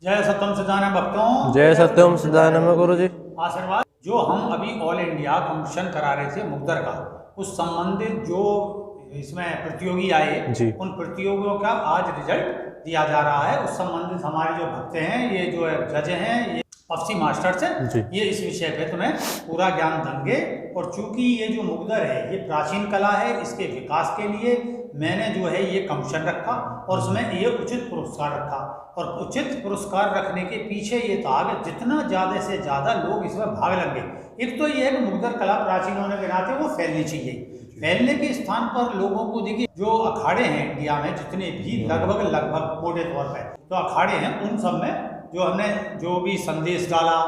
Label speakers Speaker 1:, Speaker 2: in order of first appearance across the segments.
Speaker 1: जय सत्यम सिद्धानंद भक्तों,
Speaker 2: जय सत्यम सिद्धानंद गुरु जी।
Speaker 1: आशीर्वाद। जो हम अभी ऑल इंडिया कंपटीशन करा रहे थे मुग्दर का, उस संबंधित जो इसमें प्रतियोगी आए
Speaker 2: जी।
Speaker 1: उन प्रतियोगियों का आज रिजल्ट दिया जा रहा है। उस संबंधित हमारे जो भक्त हैं, ये जो जज हैं, ये पफसी मास्टर्स हैं, ये इस विषय पे तुम्हें पूरा ज्ञान देंगे। और चूंकि ये जो मुग्दर है ये प्राचीन कला है, इसके विकास के लिए मैंने जो है ये कमीशन रखा और उसमें ये उचित पुरस्कार रखा। और उचित पुरस्कार रखने के पीछे ये था कि जितना ज़्यादा से ज़्यादा लोग इसमें भाग लेंगे। एक तो ये है कि मुग्दर कला प्राचीन होने के नाते वो फैलनी चाहिए। फैलने के स्थान पर लोगों को देखिए, जो अखाड़े हैं इंडिया में जितने भी लगभग मोटे तौर पर तो अखाड़े हैं, उन सब में जो हमने जो भी संदेश डाला,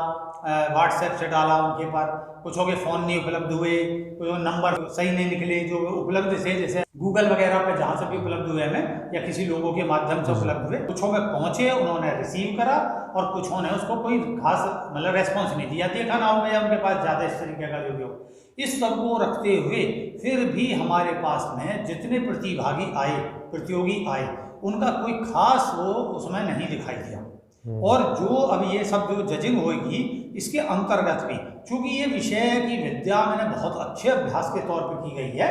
Speaker 1: व्हाट्सएप से डाला, उनके पर कुछों के फ़ोन नहीं उपलब्ध हुए, कुछ नंबर सही नहीं निकले जो उपलब्ध थे, जैसे गूगल वगैरह पे जहाँ से भी उपलब्ध हुए हमें या किसी लोगों के माध्यम से उपलब्ध हुए, कुछों में पहुँचे, उन्होंने रिसीव करा और कुछों ने उसको कोई खास मतलब रेस्पॉन्स नहीं दिया, देखा ना हो गया उनके पास ज़्यादा इस तरीके का जो भी हो। इस सब को रखते हुए फिर भी हमारे पास में जितने प्रतिभागी आए, प्रतियोगी आए, उनका कोई खास वो उसमें नहीं दिखाई दिया। और जो अब ये सब जो जजिंग होगी इसके अंतर्गत भी, चूंकि ये विषय की विद्या मैंने बहुत अच्छे अभ्यास के तौर पर की गई है,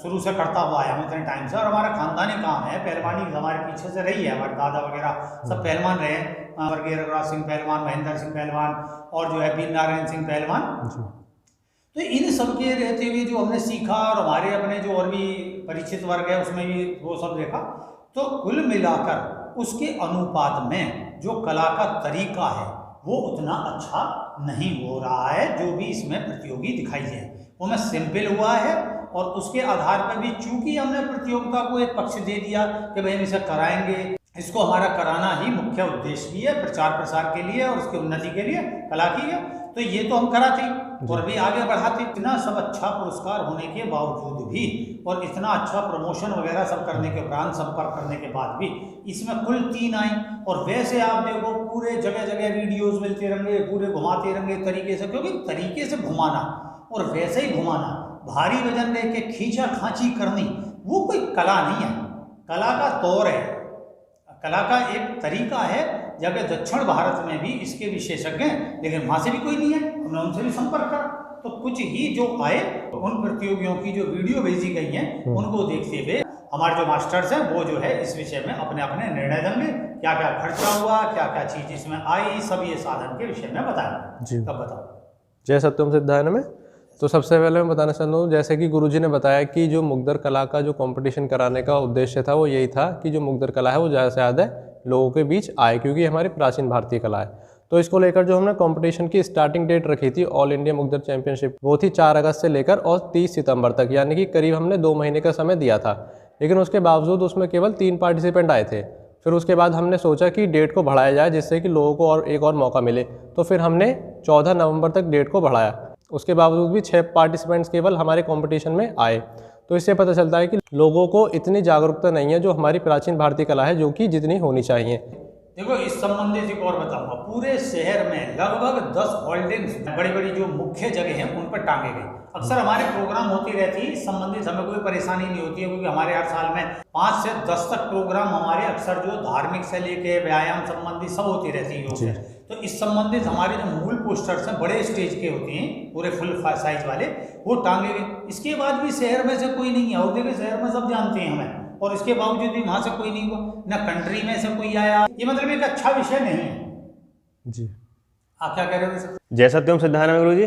Speaker 1: शुरू से करता हुआ आया हूँ इतने टाइम से, और हमारा खानदानी काम है, पहलवानी हमारे पीछे से रही है, हमारे दादा वगैरह सब पहलवान रहे हैं, स्वर्गीय रघुराज सिंह पहलवान, महेंद्र सिंह पहलवान और जो है वीर नारायण सिंह पहलवान। तो इन सब के रहते हुए जो हमने सीखा और हमारे अपने जो और भी परिचित वर्ग है उसमें भी वो सब देखा, तो कुल मिलाकर उसके अनुपात में जो कला का तरीका है वो उतना अच्छा नहीं हो रहा है। जो भी इसमें प्रतियोगी दिखाई दे वो में सिंपल हुआ है, और उसके आधार पर भी चूंकि हमने प्रतियोगिता को एक पक्ष दे दिया कि भाई हम इसे कराएंगे, इसको हमारा कराना ही मुख्य उद्देश्य भी है, प्रचार प्रसार के लिए और उसकी उन्नति के लिए कला की है, तो ये तो हम कराते और भी आगे बढ़ाते। इतना सब अच्छा पुरस्कार होने के बावजूद भी और इतना अच्छा प्रमोशन वगैरह सब करने के उपरांत, संपर्क करने के बाद भी इसमें कुल 3 आई। और वैसे आप देखो पूरे जगह जगह वीडियोस मिलते रहेंगे, पूरे घुमाते रहेंगे तरीके से, क्योंकि तरीके से घुमाना और वैसे ही घुमाना, भारी वजन लेके खींचा खांची करनी, वो कोई कला नहीं है, कला का तौर है, कला का एक तरीका है। जबकि दक्षिण भारत में भी इसके विशेषज्ञ हैं, लेकिन वहाँ से भी कोई नहीं है, हमने उनसे भी संपर्क करा, तो कुछ ही जो आए उन प्रतियोगियों की जो वीडियो भेजी गई हैं उनको देखते हुए हमारे जो मास्टर्स हैं वो जो है इस विषय में अपने अपने निर्णय देंगे, क्या क्या खर्चा हुआ, क्या क्या चीज़ इसमें आई, सब ये साधन के विषय में बताएंगे जी। तब बताओ।
Speaker 2: जय सत्यम सिद्धानंद में। तो सबसे पहले मैं बताना चाहता हूँ, जैसे कि गुरुजी ने बताया कि जो मुग्दर कला का जो कंपटीशन कराने का उद्देश्य था वो यही था कि जो मुग्दर कला है वो ज़्यादा से ज़्यादा लोगों के बीच आए, क्योंकि हमारी प्राचीन भारतीय कला है। तो इसको लेकर जो हमने कंपटीशन की स्टार्टिंग डेट रखी थी ऑल इंडिया मुग्दर चैंपियनशिप, वो थी 4 अगस्त से लेकर और 30 सितंबर तक, यानी कि करीब हमने 2 महीने का समय दिया था। लेकिन उसके बावजूद उसमें केवल 3 पार्टिसिपेंट आए थे। फिर उसके बाद हमने सोचा कि डेट को बढ़ाया जाए जिससे कि लोगों को और एक और मौका मिले, तो फिर हमने 14 नवंबर तक डेट को बढ़ाया। उसके बावजूद भी 6 पार्टिसिपेंट्स केवल हमारे कंपटीशन में आए। तो इससे पता चलता है कि लोगों को इतनी जागरूकता नहीं है जो हमारी प्राचीन भारतीय कला है, जो कि जितनी होनी चाहिए।
Speaker 1: देखो इस संबंधित एक और बताऊंगा, पूरे शहर में लगभग 10 होल्डिंग्स बड़ी बड़ी जो मुख्य जगह हैं उन पर टांगे गए। अक्सर हमारे प्रोग्राम होती रहती है, इस संबंधित हमें कोई परेशानी नहीं होती है, क्योंकि हमारे हर साल में 5 से 10 तक प्रोग्राम हमारे अक्सर जो धार्मिक से लेके व्यायाम संबंधी सब होती रहती है योग से। तो इस संबंधित हमारे जो मूल पोस्टर्स हैं बड़े स्टेज के होते हैं, पूरे फुल साइज वाले, वो टांगे गए। इसके बाद भी शहर में से कोई नहीं है, और देखिए शहर में सब जानते हैं हमें, और इसके बावजूद भी वहाँ से कोई नहीं हुआ, ना कंट्री में से कोई आया। ये मतलब एक अच्छा विषय नहीं है
Speaker 2: जी।
Speaker 1: आप क्या कह रहे हो?
Speaker 3: जय सत्यम सिद्धानंद गुरु जी।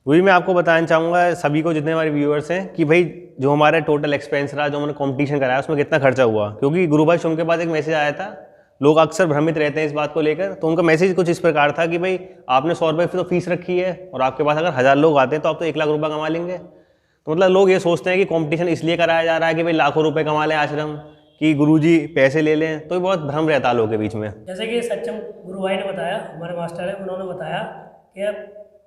Speaker 3: वही मैं आपको बताना चाहूँगा सभी को, जितने हमारे व्यूअर्स हैं, कि भाई जो हमारा टोटल एक्सपेंस रहा, जो हमने कंपटीशन कराया उसमें कितना खर्चा हुआ। क्योंकि गुरु भाई शुभ के बाद एक मैसेज आया था, लोग अक्सर भ्रमित रहते हैं इस बात को लेकर। तो उनका मैसेज कुछ इस प्रकार था कि भाई आपने 100 रुपये तो फीस रखी है और आपके पास अगर 1000 लोग आते हैं तो आप तो 1 लाख रुपये कमा लेंगे। तो मतलब लोग ये सोचते हैं कि कंपटीशन इसलिए कराया जा रहा है कि भाई लाखों रुपए कमा लें आश्रम, कि गुरुजी पैसे ले लें, तो ये बहुत भ्रम रहता है लोगों के बीच में।
Speaker 4: जैसे कि सत्यम गुरु भाई ने बताया, हमारे मास्टर है, उन्होंने बताया कि अब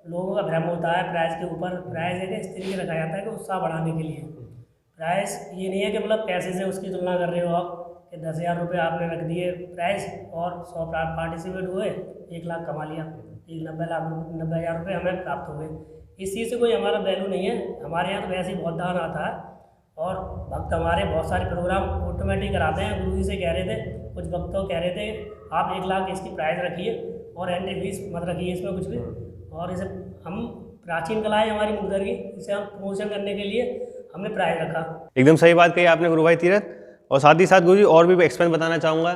Speaker 4: लोगों का भ्रम होता है प्राइस के ऊपर। प्राइस एक इस तरीके रखा जाता है कि उत्साह बढ़ाने के लिए। प्राइस ये नहीं है कि मतलब पैसे से उसकी तुलना कर रहे हो आप कि 10,000 रुपये आपने रख दिए प्राइस और 100 पार्टिसिपेट हुए, 1 लाख कमा लिया, 90,000 रुपये हमें प्राप्त हुए। इस चीज़ से कोई हमारा वैल्यू नहीं है। हमारे यहाँ तो वैसे ही बहुत दान आता है, और भक्त हमारे बहुत सारे प्रोग्राम ऑटोमेटिक कराते हैं। गुरु जी से कह रहे थे कुछ भक्तों कह रहे थे आप 1 लाख इसकी प्राइस रखिए और एंट्री फीस मत रखिए इसमें कुछ भी, और इसे हम प्राचीन कला है हमारी मुगदर की, इसे हम प्रमोशन करने के लिए हमने प्राइस रखा।
Speaker 3: एकदम सही बात कही आपने गुरु भाई तीरथ। और साथ ही साथ गुरु जी और भी एक्सपेंस बताना चाहूँगा।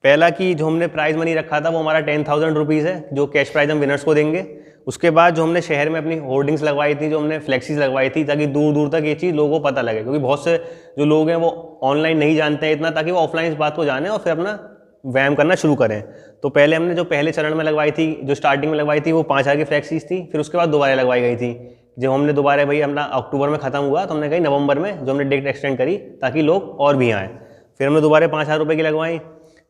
Speaker 3: पहला कि जो हमने प्राइज़ मनी रखा था वो हमारा 10,000 रुपीज़ है, जो कैश प्राइज़ हम विनर्स को देंगे। उसके बाद जो हमने शहर में अपनी होर्डिंग्स लगवाई थी, जो हमने फ्लेक्सीज लगवाई थी, ताकि दूर दूर तक ये चीज़ लोगों को पता लगे, क्योंकि बहुत से जो लोग हैं वो ऑनलाइन नहीं जानते हैं इतना, ताकि वो ऑफलाइन इस बात को जाने और फिर अपना व्यायाम करना शुरू करें। तो पहले हमने जो पहले चरण में लगवाई थी, जो स्टार्टिंग में लगवाई थी, वो 5,000 की फ्लेक्सीज थी। फिर उसके बाद दोबारा लगवाई गई थी। जब हमने दोबारा भाई अपना अक्टूबर में ख़त्म हुआ तो हमने कही नवंबर में जो हमने डेट एक्सटेंड करी ताकि लोग और भी आएँ। फिर हमने दोबारा 5,000 रुपये की लगवाई।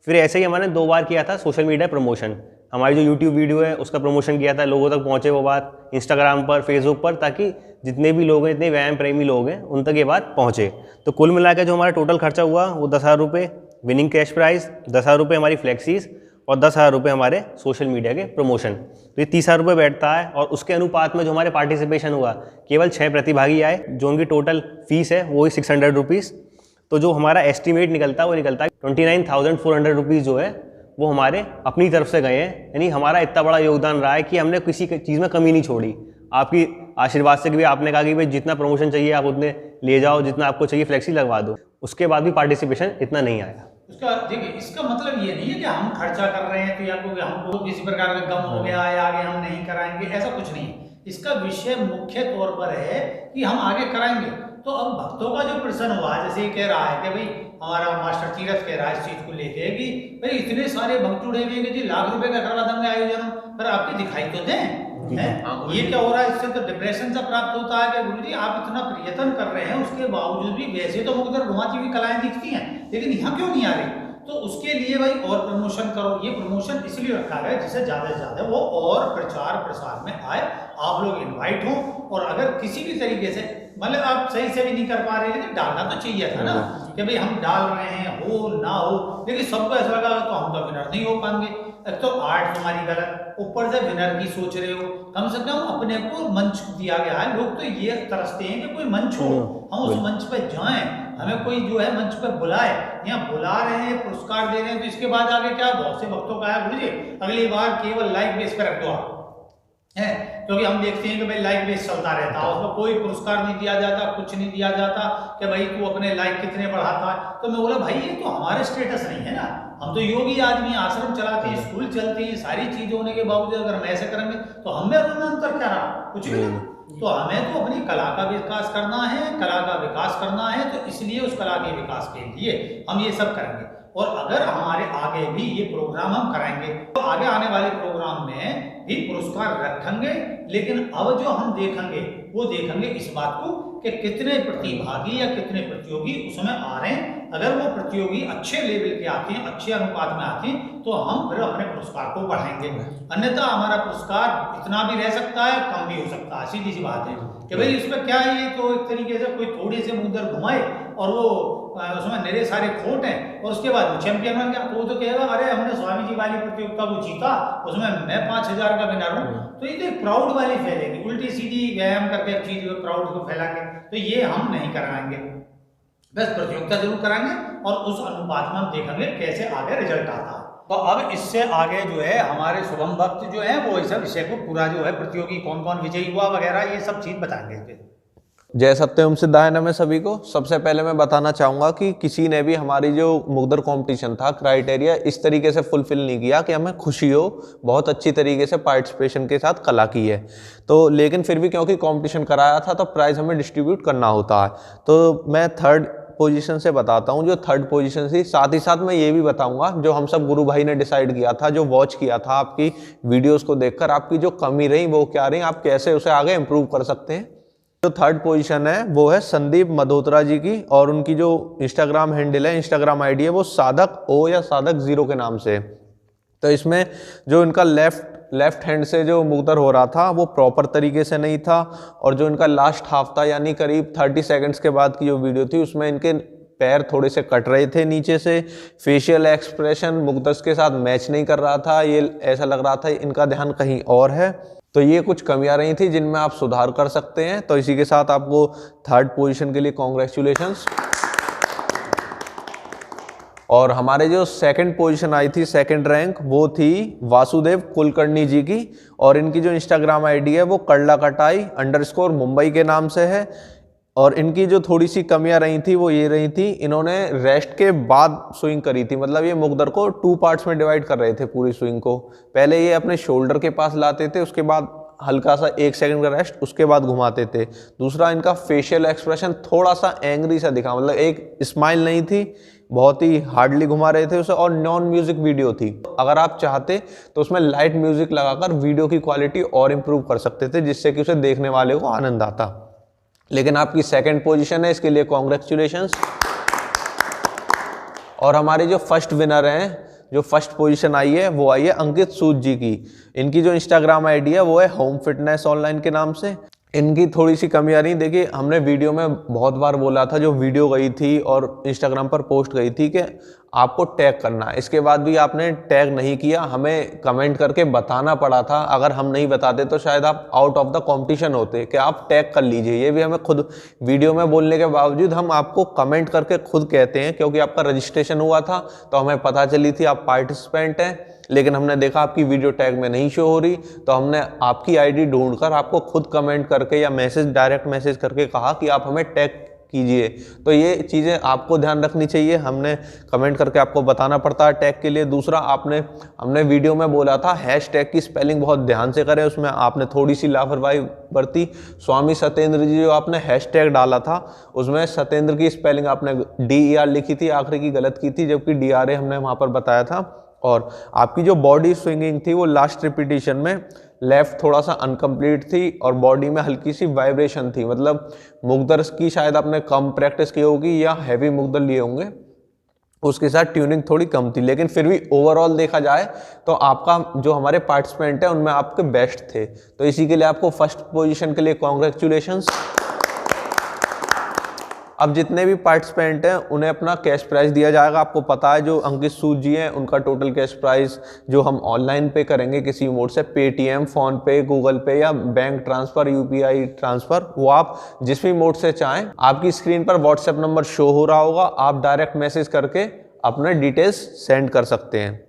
Speaker 3: फिर ऐसे ही हमने 2 बार किया था सोशल मीडिया प्रमोशन। हमारी जो यूट्यूब वीडियो है उसका प्रमोशन किया था, लोगों तक पहुँचे वो बात, इंस्टाग्राम पर, फेसबुक पर, ताकि जितने भी लोग हैं, जितने व्यायाम प्रेमी लोग हैं, उन तक ये बात पहुँचे। तो कुल मिलाकर जो हमारा टोटल खर्चा हुआ वो 10,000 रुपये विनिंग कैश प्राइज़, 10,000 रुपये हमारी फ्लेक्सीज और 10,000 रुपये हमारे सोशल मीडिया के प्रमोशन। तो ये 30,000 रुपये बैठता है। और उसके अनुपात में जो हमारे पार्टिसिपेशन हुआ, केवल 6 प्रतिभागी आए, जो उनकी टोटल फीस है वो ही 600 रुपीज़। तो जो हमारा एस्टिमेट निकलता है वो निकलता है 29,400 रुपीज़ जो है वो हमारे अपनी तरफ से गए हैं। यानी हमारा इतना बड़ा योगदान रहा है कि हमने किसी चीज़ में कमी नहीं छोड़ी। आपकी आशीर्वाद से भी आपने कहा कि भाई जितना प्रमोशन चाहिए आप उतने ले जाओ, जितना आपको चाहिए फ्लेक्सी लगवा दो। उसके बाद भी पार्टिसिपेशन इतना नहीं आया।
Speaker 1: उसका देखिए, इसका मतलब ये नहीं है कि हम खर्चा कर रहे हैं तो या कोई हमको किसी प्रकार का गम हो गया है आगे हम नहीं कराएंगे, ऐसा कुछ नहीं। इसका विषय मुख्य तौर पर है कि हम आगे कराएंगे। तो अब भक्तों का जो प्रश्न हुआ, जैसे ये कह रहा है कि भाई हमारा मास्टर तीरथ कह रहा है इस चीज को लेके कि भाई इतने सारे भक्त जुड़े हुए हैं कि जी लाख रुपए का करवा देंगे आयोजन, पर आपके दिखाई तो दें। ये क्या हो रहा है, इससे तो डिप्रेशन से प्राप्त होता है कि गुरुजी आप इतना प्रयत्न कर रहे हैं, उसके बावजूद भी वैसे तो मुकदर घुमाती हुई कलाएं दिखती हैं, लेकिन यहाँ क्यों नहीं आ रही? तो उसके लिए भाई और प्रमोशन करो। ये प्रमोशन इसलिए रखा गया जिससे ज़्यादा से ज़्यादा वो और प्रचार प्रसार में आए, आप लोग इन्वाइट हो। और अगर किसी भी तरीके से मतलब आप सही से भी नहीं कर पा रहे, लेकिन डालना तो चाहिए था ना कि भाई हम डाल रहे हैं, हो ना हो, लेकिन सबको ऐसा लगा तो हम तो विनर नहीं हो पाएंगे। एक तो आर्ट तुम्हारी गलत, ऊपर से विनर की सोच रहे हो। कम से कम अपने को मंच दिया गया है, लोग तो ये तरसते हैं कि कोई मंच हो, हम उस मंच पर जाएं, हमें कोई जो है मंच पर बुलाए। यहाँ बुला रहे हैं, पुरस्कार दे रहे हैं, तो इसके बाद आगे क्या? बहुत से भक्तों का है गुरुजी अगली बार केवल लाइक बेस पर रख दो आप, है, क्योंकि हम देखते हैं कि भाई लाइक बेस चलता रहता है, उसमें कोई पुरस्कार नहीं दिया जाता, कुछ नहीं दिया जाता कि भाई तू अपने लाइक कितने बढ़ाता है। तो मैं बोला भाई ये तो हमारे स्टेटस नहीं है ना, हम तो योगी आदमी, आश्रम चलाते हैं, स्कूल चलते हैं, सारी चीजें होने के बावजूद अगर हम ऐसे करेंगे तो हमें अंतर क्या रहा? कुछ भी नहीं। तो हमें तो अपनी कला का विकास करना है, कला का विकास करना है, तो इसलिए उस कला के विकास के लिए हम ये सब करेंगे। और अगर हमारे आगे भी ये प्रोग्राम हम कराएंगे तो आगे आने वाले प्रोग्राम में भी पुरस्कार रखेंगे, लेकिन अब जो हम देखेंगे वो देखेंगे इस बात को कि कितने प्रतिभागी या कितने प्रतियोगी उसमें आ रहे हैं। अगर वो प्रतियोगी अच्छे लेवल के आते हैं, अच्छे अनुपात में आते हैं, तो हम फिर अपने पुरस्कार को बढ़ाएंगे। अन्यथा हमारा पुरस्कार इतना भी रह सकता है, कम भी हो सकता है। सीधी सी बात है कि भाई इसमें क्या है, ये तो एक तरीके से कोई थोड़ी से मुंह घुमाए और वो उसमें मेरे सारे खोट हैं और उसके बाद वो चैंपियन बन गया, तो वो तो कहेगा अरे हमने स्वामी जी वाली प्रतियोगिता को जीता, उसमें मैं 5,000 का विनर हूँ। तो ये तो एक प्राउड वाली फैलेगी, उल्टी सीधी व्यायाम करके चीज प्राउड को फैलाएंगे, तो ये हम नहीं कराएंगे। बस प्रतियोगिता जरूर कराएंगे और उस अनुपात में हम देखेंगे कैसे आगे रिजल्ट आता है। तो अब इससे आगे जो है हमारे शुभम भक्त जो है वो इस विषय को पूरा जो है प्रतियोगी कौन कौन विजयी हुआ वगैरह ये सब चीज बताएंगे।
Speaker 2: जय सत्यम सिद्धाय नमः सभी को। सबसे पहले मैं बताना चाहूँगा कि किसी ने भी हमारी जो मुगदर कंपटीशन था क्राइटेरिया इस तरीके से फुलफिल नहीं किया कि हमें खुशी हो, बहुत अच्छी तरीके से पार्टिसिपेशन के साथ कला की है। तो लेकिन फिर भी क्योंकि कंपटीशन कराया था तो प्राइज़ हमें डिस्ट्रीब्यूट करना होता है। तो मैं थर्ड पोजीशन से बताता हूँ, जो थर्ड पोजीशन थी। साथ ही साथ मैं ये भी बताऊँगा जो हम सब गुरु भाई ने डिसाइड किया था, जो वॉच किया था आपकी वीडियोज़ को देखकर, आपकी जो कमी रही वो क्या रही, आप कैसे उसे आगे इम्प्रूव कर सकते हैं। जो थर्ड पोजीशन है वो है संदीप मल्होत्रा जी की, और उनकी जो इंस्टाग्राम हैंडल है, इंस्टाग्राम आईडी है वो साधक ओ या साधक 0 के नाम से। तो इसमें जो इनका लेफ्ट हैंड से जो मुगदर हो रहा था वो प्रॉपर तरीके से नहीं था, और जो इनका लास्ट हाफ था यानी करीब 30 सेकंड्स के बाद की जो वीडियो थी उसमें इनके पैर थोड़े से कट रहे थे नीचे से, फेशियल एक्सप्रेशन मुगदर्स के साथ मैच नहीं कर रहा था, ये ऐसा लग रहा था इनका ध्यान कहीं और है। तो ये कुछ कमियां रही थी जिनमें आप सुधार कर सकते हैं। तो इसी के साथ आपको थर्ड पोजीशन के लिए कॉन्ग्रेचुलेशंस। और हमारे जो सेकंड पोजीशन आई थी, सेकंड रैंक, वो थी वासुदेव कुलकर्णी जी की। और इनकी जो इंस्टाग्राम आईडी है वो करलाकटाई_मुंबई के नाम से है। और इनकी जो थोड़ी सी कमियां रही थी वो ये रही थी, इन्होंने रेस्ट के बाद स्विंग करी थी। मतलब ये मुकद्दर को 2 पार्ट्स में डिवाइड कर रहे थे पूरी स्विंग को। पहले ये अपने शोल्डर के पास लाते थे, उसके बाद हल्का सा 1 सेकंड का रेस्ट, उसके बाद घुमाते थे। दूसरा, इनका फेशियल एक्सप्रेशन थोड़ा सा एंग्री सा दिखा, मतलब एक स्माइल नहीं थी, बहुत ही हार्डली घुमा रहे थे उसे। और नॉन म्यूजिक वीडियो थी, अगर आप चाहते तो उसमें लाइट म्यूजिक लगाकर वीडियो की क्वालिटी और इम्प्रूव कर सकते थे, जिससे कि उसे देखने वाले को आनंद आता। लेकिन आपकी सेकंड पोजीशन है, इसके लिए कॉन्ग्रेचुलेशंस। और हमारे जो फर्स्ट विनर हैं, जो फर्स्ट पोजीशन आई है वो आई है अंकित सूद जी की। इनकी जो इंस्टाग्राम आईडी है वो है होम फिटनेस ऑनलाइन के नाम से। इनकी थोड़ी सी कमी आ रही, देखिए हमने वीडियो में बहुत बार बोला था, जो वीडियो गई थी और इंस्टाग्राम पर पोस्ट गई थी कि आपको टैग करना है, इसके बाद भी आपने टैग नहीं किया। हमें कमेंट करके बताना पड़ा था, अगर हम नहीं बताते तो शायद आप आउट ऑफ द कंपटीशन होते, कि आप टैग कर लीजिए। ये भी हमें खुद वीडियो में बोलने के बावजूद हम आपको कमेंट करके खुद कहते हैं, क्योंकि आपका रजिस्ट्रेशन हुआ था तो हमें पता चली थी आप पार्टिसिपेंट हैं। लेकिन हमने देखा आपकी वीडियो टैग में नहीं शो हो रही, तो हमने आपकी आईडी ढूंढकर आपको खुद कमेंट करके या मैसेज, डायरेक्ट मैसेज करके कहा कि आप हमें टैग कीजिए। तो ये चीज़ें आपको ध्यान रखनी चाहिए, हमने कमेंट करके आपको बताना पड़ता है टैग के लिए। दूसरा, हमने वीडियो में बोला था हैशटैग की स्पेलिंग बहुत ध्यान से करें, उसमें आपने थोड़ी सी लापरवाही बरती। स्वामी सत्येंद्र जी जो आपने हैशटैग डाला था, उसमें सत्येंद्र की स्पेलिंग आपने DER लिखी थी, आखिरी की गलत की थी, जबकि DRA हमने वहाँ पर बताया था। और आपकी जो बॉडी स्विंगिंग थी वो लास्ट रिपीटिशन में लेफ्ट थोड़ा सा अनकम्प्लीट थी और बॉडी में हल्की सी वाइब्रेशन थी। मतलब मुकद्दर की शायद आपने कम प्रैक्टिस की होगी या हैवी मुकद्दर लिए होंगे, उसके साथ ट्यूनिंग थोड़ी कम थी। लेकिन फिर भी ओवरऑल देखा जाए तो आपका जो हमारे पार्टिसिपेंट है उनमें आपके बेस्ट थे। तो इसी के लिए आपको फर्स्ट पोजीशन के लिए कॉन्ग्रेचुलेशंस। अब जितने भी पार्टिसिपेंट हैं उन्हें अपना कैश प्राइज दिया जाएगा। आपको पता है जो अंकित सूद जी हैं उनका टोटल कैश प्राइस जो हम ऑनलाइन पे करेंगे किसी मोड से, पेटीएम, फोन पे, गूगल पे या बैंक ट्रांसफर, UPI ट्रांसफर, वो आप जिस भी मोड से चाहें, आपकी स्क्रीन पर व्हाट्सएप नंबर शो हो रहा होगा, आप डायरेक्ट मैसेज करके अपने डिटेल्स सेंड कर सकते हैं।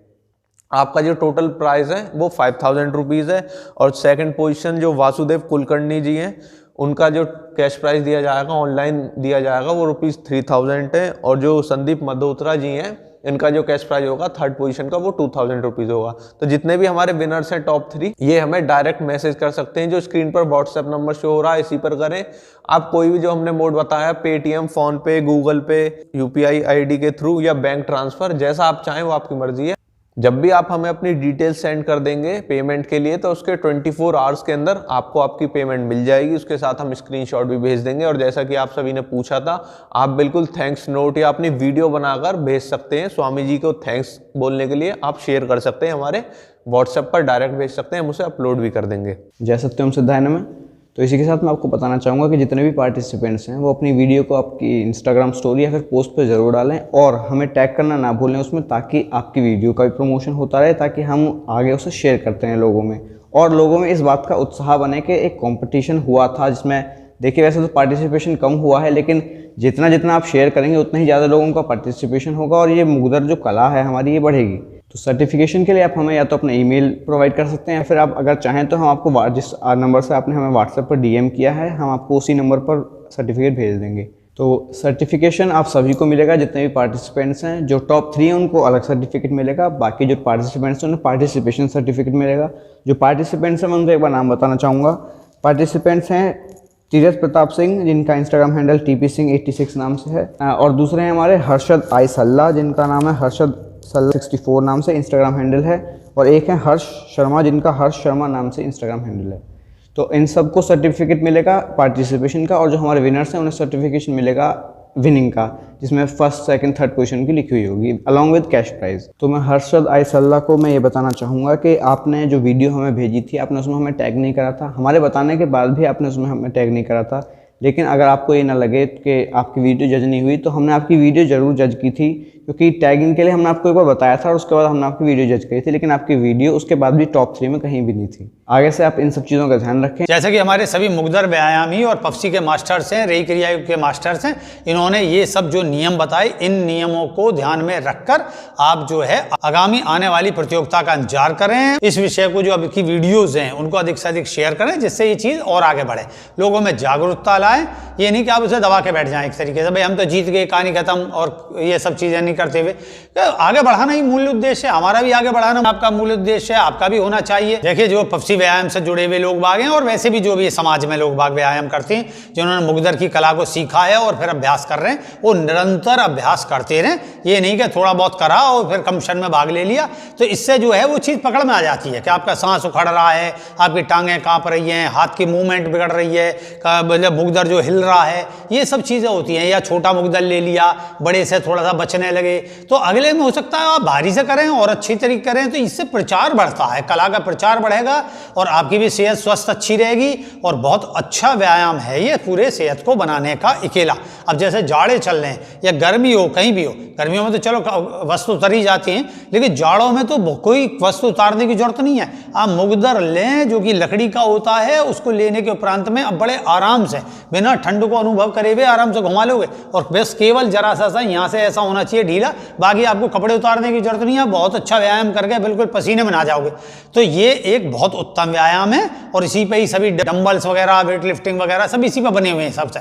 Speaker 2: आपका जो टोटल प्राइस है वो 5000 रुपीज़ है। और सेकंड पोजीशन जो वासुदेव कुलकर्णी जी हैं उनका जो कैश प्राइस दिया जाएगा, ऑनलाइन दिया जाएगा, वो ₹3000 है। और जो संदीप मल्होत्रा जी हैं इनका जो कैश प्राइस होगा थर्ड पोजीशन का वो 2000 रुपीज़ होगा। तो जितने भी हमारे विनर्स हैं टॉप 3, ये हमें डायरेक्ट मैसेज कर सकते हैं, जो स्क्रीन पर व्हाट्सएप नंबर शो हो रहा है इसी पर करें। आप कोई भी जो हमने मोड बताया, पेटीएम, फोन पे, गूगल पे, UPI ID के थ्रू या बैंक ट्रांसफर, जैसा आप चाहें वो आपकी मर्जी है। जब भी आप हमें अपनी डिटेल्स सेंड कर देंगे पेमेंट के लिए, तो उसके 24 आवर्स के अंदर आपको आपकी पेमेंट मिल जाएगी। उसके साथ हम स्क्रीनशॉट भी भेज देंगे। और जैसा कि आप सभी ने पूछा था, आप बिल्कुल थैंक्स नोट या अपनी वीडियो बनाकर भेज सकते हैं। स्वामी जी को थैंक्स बोलने के लिए आप शेयर कर सकते हैं, हमारे व्हाट्सएप पर डायरेक्ट भेज सकते हैं, हम उसे अपलोड भी कर देंगे।
Speaker 5: जय सत्यम सिद्धाय में। तो इसी के साथ मैं आपको बताना चाहूँगा कि जितने भी पार्टिसिपेंट्स हैं वो अपनी वीडियो को आपकी इंस्टाग्राम स्टोरी या फिर पोस्ट पे ज़रूर डालें और हमें टैग करना ना भूलें उसमें, ताकि आपकी वीडियो का भी प्रमोशन होता रहे, ताकि हम आगे उसे शेयर करते हैं लोगों में और लोगों में इस बात का उत्साह बने कि एक कंपटीशन हुआ था जिसमें देखिए वैसे तो पार्टिसिपेशन कम हुआ है, लेकिन जितना जितना आप शेयर करेंगे उतना ही ज़्यादा लोगों का पार्टिसिपेशन होगा और ये मुकद्दर जो कला है हमारी ये बढ़ेगी। तो सर्टिफिकेशन के लिए आप हमें या तो अपना ईमेल प्रोवाइड कर सकते हैं या फिर आप अगर चाहें तो हम आपको जिस नंबर से आपने हमें व्हाट्सएप पर DM किया है हम आपको उसी नंबर पर सर्टिफिकेट भेज देंगे। तो सर्टिफिकेशन आप सभी को मिलेगा, जितने भी पार्टिसिपेंट्स हैं। जो टॉप 3 हैं उनको अलग सर्टिफिकेट मिलेगा, बाकी जो पार्टिसिपेंट्स हैं उन्हें पार्टिसिपेशन सर्टिफिकेट मिलेगा। जो पार्टिसिपेंट्स हैं मैं उनको एक बार नाम बताना चाहूँगा। पार्टिसिपेंट्स हैं तीरथ प्रताप सिंह, जिनका इंस्टाग्राम हैंडल TP-Singh86 नाम से है, और दूसरे हैं हमारे हर्षद आई सल्ला, जिनका नाम है हर्षद सल्ला 64 नाम से इंस्टाग्राम हैंडल है, और एक है हर्ष शर्मा, जिनका हर्ष शर्मा नाम से इंस्टाग्राम हैंडल है। तो इन सबको सर्टिफिकेट मिलेगा पार्टिसिपेशन का, और जो हमारे विनर्स हैं उन्हें सर्टिफिकेशन मिलेगा विनिंग का, जिसमें फर्स्ट, सेकंड, थर्ड पोजीशन की लिखी हुई होगी अलॉन्ग विद कैश प्राइज। तो मैं हर्षद आई सल्ला को मैं ये बताना चाहूँगा कि आपने जो वीडियो हमें भेजी थी आपने उसमें हमें टैग नहीं करा था, हमारे बताने के बाद भी आपने उसमें हमें टैग नहीं करा था। लेकिन अगर आपको ये ना लगे कि आपकी वीडियो जज नहीं हुई, तो हमने आपकी वीडियो ज़रूर जज की थी, क्योंकि टैगिंग के लिए हमने आपको एक बार बताया था और उसके बाद हमने आपकी वीडियो जज करी थी, लेकिन आपकी वीडियो उसके बाद भी टॉप 3 में कहीं भी नहीं थी। आगे से आप इन सब चीज़ों का ध्यान रखें।
Speaker 1: जैसे कि हमारे सभी मुग्दर व्यायामी और पफसी के मास्टर्स हैं, रेई क्रिया के मास्टर्स हैं, इन्होंने ये सब जो नियम बताए, इन नियमों को ध्यान में रखकर आप जो है आगामी आने वाली प्रतियोगिता का इंतजार करें। इस विषय को जो अभी की वीडियोज हैं उनको अधिक से अधिक शेयर करें, जिससे ये चीज़ और आगे बढ़े, लोगों में जागरूकता लाएं। ये नहीं कि आप उसे दबा के बैठ जाएं एक तरीके से, भाई हम तो जीत गए, कहानी खत्म, और ये सब चीज़ें नहीं करते हुए आगे बढ़ाना ही मूल उद्देश्य है। हमारा भी आगे बढ़ाना आपका मूल उद्देश्य है, आपका भी होना चाहिए। देखिए, जो पफसी व्यायाम से जुड़े हुए लोग बाग हैं और वैसे भी जो भी समाज में लोग बाग व्यायाम करते हैं, जिन्होंने मुग्दर की कला को सीखा है और फिर अभ्यास कर रहे हैं, वो निरंतर अभ्यास करते रहें। ये नहीं कि थोड़ा बहुत करा और फिर कमीशन में भाग ले लिया, तो इससे जो है वो चीज़ पकड़ में आ जाती है कि आपका सांस उखड़ रहा है, आपकी टांगें कांप रही हैं, हाथ की मूवमेंट बिगड़ रही है, मतलब मुग्दर जो हिल रहा है, ये सब चीज़ें होती हैं। या छोटा मुग्दर ले लिया, बड़े से थोड़ा सा बचने लगे, तो अगले में हो सकता है आप भारी से करें और अच्छी तरीके करें, तो इससे प्रचार बढ़ता है, कला का प्रचार बढ़ेगा और आपकी भी सेहत स्वस्थ अच्छी रहेगी। और बहुत अच्छा व्यायाम है ये पूरे सेहत को बनाने का अकेला। अब जैसे जाड़े चल रहे हैं या गर्मी हो, कहीं भी हो, गर्मियों में तो चलो वस्तु उतरी जाती हैं, लेकिन जाड़ों में तो कोई वस्तु उतारने की जरूरत नहीं है। आप मुग्दर लें जो कि लकड़ी का होता है, उसको लेने के उपरांत में अब बड़े आराम से बिना ठंड को अनुभव करे हुए आराम से घुमा लोगे। और बस केवल जरा सा यहाँ से ऐसा होना चाहिए ढीला, बाकी आपको कपड़े उतारने की जरूरत नहीं है। बहुत अच्छा व्यायाम करके बिल्कुल पसीने में ना जाओगे। तो ये एक बहुत उत्तम व्यायाम है और इसी पे ही सभी डंबल्स वगैरह, वेट लिफ्टिंग वगैरह सब इसी पे बने हुए हैं सबसे,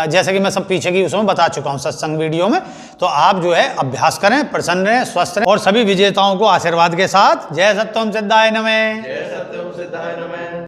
Speaker 1: जैसे कि मैं सब पीछे की उसमें बता चुका हूँ सत्संग वीडियो में। तो आप जो है अभ्यास करें, प्रसन्न रहें, स्वस्थ रहें और सभी विजेताओं को आशीर्वाद के साथ जय सत्यम सिद्धाय नमः।
Speaker 6: जय सत्यम सिद्धाय नमः।